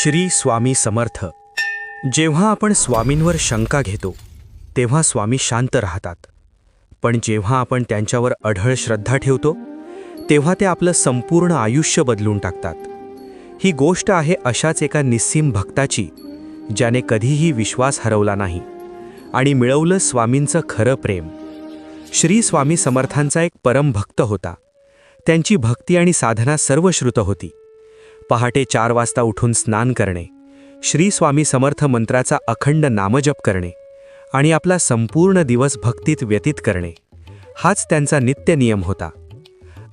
श्री स्वामी समर्थ. जेव्हा आपण स्वामींवर शंका घेतो तेव्हा स्वामी शांत राहतात, पण जेव्हा आपण त्यांच्यावर अढळ श्रद्धा ठेवतो तेव्हा ते आपलं संपूर्ण आयुष्य बदलून टाकतात. ही गोष्ट आहे अशाच एका निस्सीम भक्ताची, ज्याने कधीही विश्वास हरवला नाही आणि मिळवलं स्वामींचं खरं प्रेम. श्री स्वामी समर्थांचा एक परम भक्त होता. त्यांची भक्ती आणि साधना सर्वश्रुत होती. पहाटे 4 वाजता उठून स्नान करणे, श्री स्वामी समर्थ मंत्राचा अखंड नामजप करणे आणि आपला संपूर्ण दिवस भक्तीत व्यतीत करणे, हाच त्यांचा नित्य नियम होता.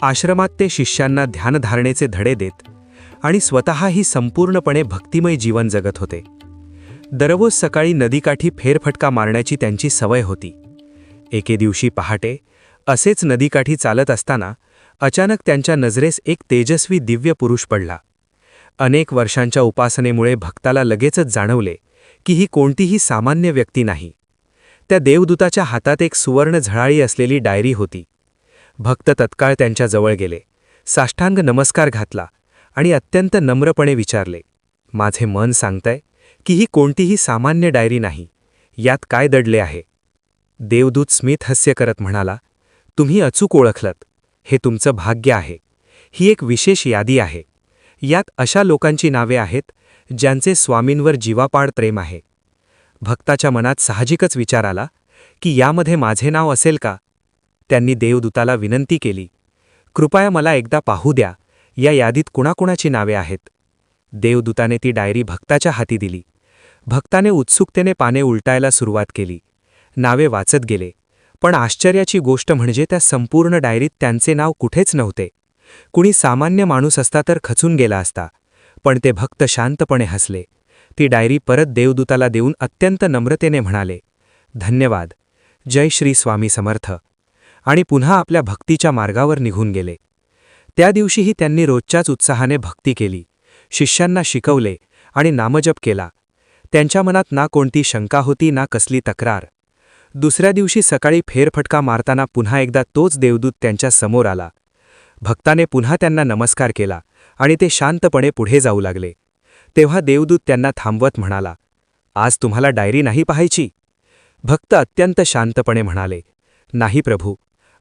आश्रमात ते शिष्यांना ध्यानधारणेचे धडे देत आणि स्वतःही संपूर्णपणे भक्तिमय जीवन जगत होते. दररोज सकाळी नदीकाठी फेरफटका मारण्याची त्यांची सवय होती. एके दिवशी पहाटे असेच नदीकाठी चालत असताना अचानक त्यांच्या नजरेस एक तेजस्वी दिव्य पुरुष पडला. अनेक वर्षांच्या उपासनेमुळे भक्ताला लगेचच जाणवले की ही कोणतीही सामान्य व्यक्ती नाही. त्या देवदूताच्या हातात एक सुवर्ण झळाळी असलेली डायरी होती. भक्त तत्काळ त्यांच्याजवळ गेले, साष्टांग नमस्कार घातला आणि अत्यंत नम्रपणे विचारले, माझे मन सांगतंय की ही कोणतीही सामान्य डायरी नाही, यात काय दडले आहे? देवदूत स्मित हास्य करत म्हणाला, तुम्ही अचूक ओळखलत, हे तुमचं भाग्य आहे. ही एक विशेष यादी आहे. यात अशा लोकांची नावे आहेत ज्यांचे स्वामींवर जीवापाड प्रेम आहे. भक्ताच्या मनात साहजिकच विचार आला की यामध्ये माझे नाव असेल का? त्यांनी देवदूताला विनंती केली, कृपया मला एकदा पाहू द्या, या यादीत कुणाकुणाची नावे आहेत. देवदूताने ती डायरी भक्ताच्या हाती दिली. भक्ताने उत्सुकतेने पाने उलटायला सुरुवात केली. नावे वाचत गेले, पण आश्चर्याची गोष्ट म्हणजे त्या संपूर्ण डायरीत त्यांचे नाव कुठेच नव्हते. कुणी सामान्य माणूस असता तर खचून गेला असता, पण ते भक्त शांतपणे हसले. ती डायरी परत देवदूताला देऊन अत्यंत नम्रतेने म्हणाले, धन्यवाद, जय श्री स्वामी समर्थ, आणि पुन्हा आपल्या भक्तीच्या मार्गावर निघून गेले. त्या दिवशीही त्यांनी रोजच्याच उत्साहाने भक्ती केली, शिष्यांना शिकवले आणि नामजप केला. त्यांच्या मनात ना कोणती शंका होती ना कसली तक्रार. दुसऱ्या दिवशी सकाळी फेरफटका मारताना पुन्हा एकदा तोच देवदूत त्यांच्या समोर आला. भक्ताने पुन्हा त्यांना नमस्कार केला आणि ते शांतपणे पुढे जाऊ लागले. तेव्हा देवदूत त्यांना थांबवत म्हणाला, आज तुम्हाला डायरी नाही पाहायची? भक्त अत्यंत शांतपणे म्हणाले, नाही प्रभू,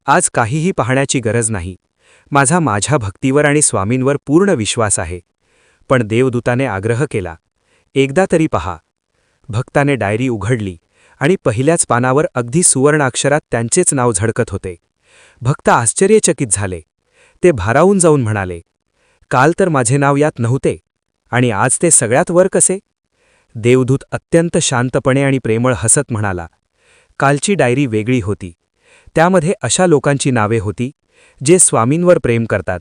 आज काहीही पाहण्याची गरज नाही. माझ्या भक्तीवर आणि स्वामींवर पूर्ण विश्वास आहे. पण देवदूताने आग्रह केला, एकदा तरी पहा. भक्ताने डायरी उघडली आणि पहिल्याच पानावर अगदी सुवर्णाक्षरात त्यांचेच नाव झळकत होते. भक्त आश्चर्यचकित झाले. ते भारावून जाऊन म्हणाले, काल तर माझे नाव यात नव्हते आणि आज ते सगळ्यात वर कसे? देवदूत अत्यंत शांतपणे आणि प्रेमळ हसत म्हणाला, कालची डायरी वेगळी होती. त्यामध्ये अशा लोकांची नावे होती जे स्वामींवर प्रेम करतात,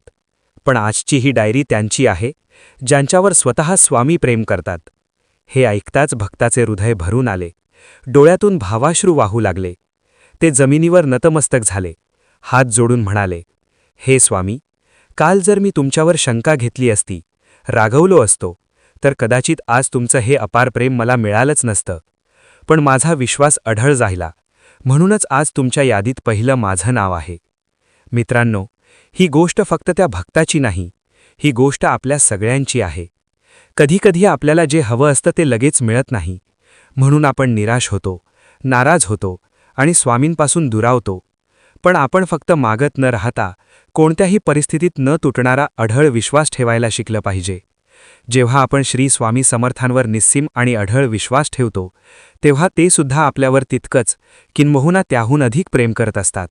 पण आजची ही डायरी त्यांची आहे ज्यांच्यावर स्वतः स्वामी प्रेम करतात. हे ऐकताच भक्ताचे हृदय भरून आले. डोळ्यातून भावाश्रू वाहू लागले. ते जमिनीवर नतमस्तक झाले. हात जोडून म्हणाले, हे स्वामी, काल जर मी तुमच्यावर शंका घेतली असती, रागवलो असतो, तर कदाचित आज तुमचं हे अपार प्रेम मला मिळालंच नसतं. पण माझा विश्वास अढळ राहिला, म्हणूनच आज तुमच्या यादीत पहिलं माझं नाव आहे. मित्रांनो, ही गोष्ट फक्त त्या भक्ताची नाही, ही गोष्ट आपल्या सगळ्यांची आहे. कधीकधी आपल्याला जे हवं असतं ते लगेच मिळत नाही, म्हणून आपण निराश होतो, नाराज होतो आणि स्वामींपासून दुरावतो. पण आपण फक्त मागत न राहता कोणत्याही परिस्थितीत न तुटणारा अढळ विश्वास ठेवायला शिकलं पाहिजे. जेव्हा आपण श्री स्वामी समर्थांवर निस्सीम आणि अढळ विश्वास ठेवतो, तेव्हा ते सुद्धा आपल्यावर तितकंच, किंबहुना त्याहून अधिक प्रेम करत असतात.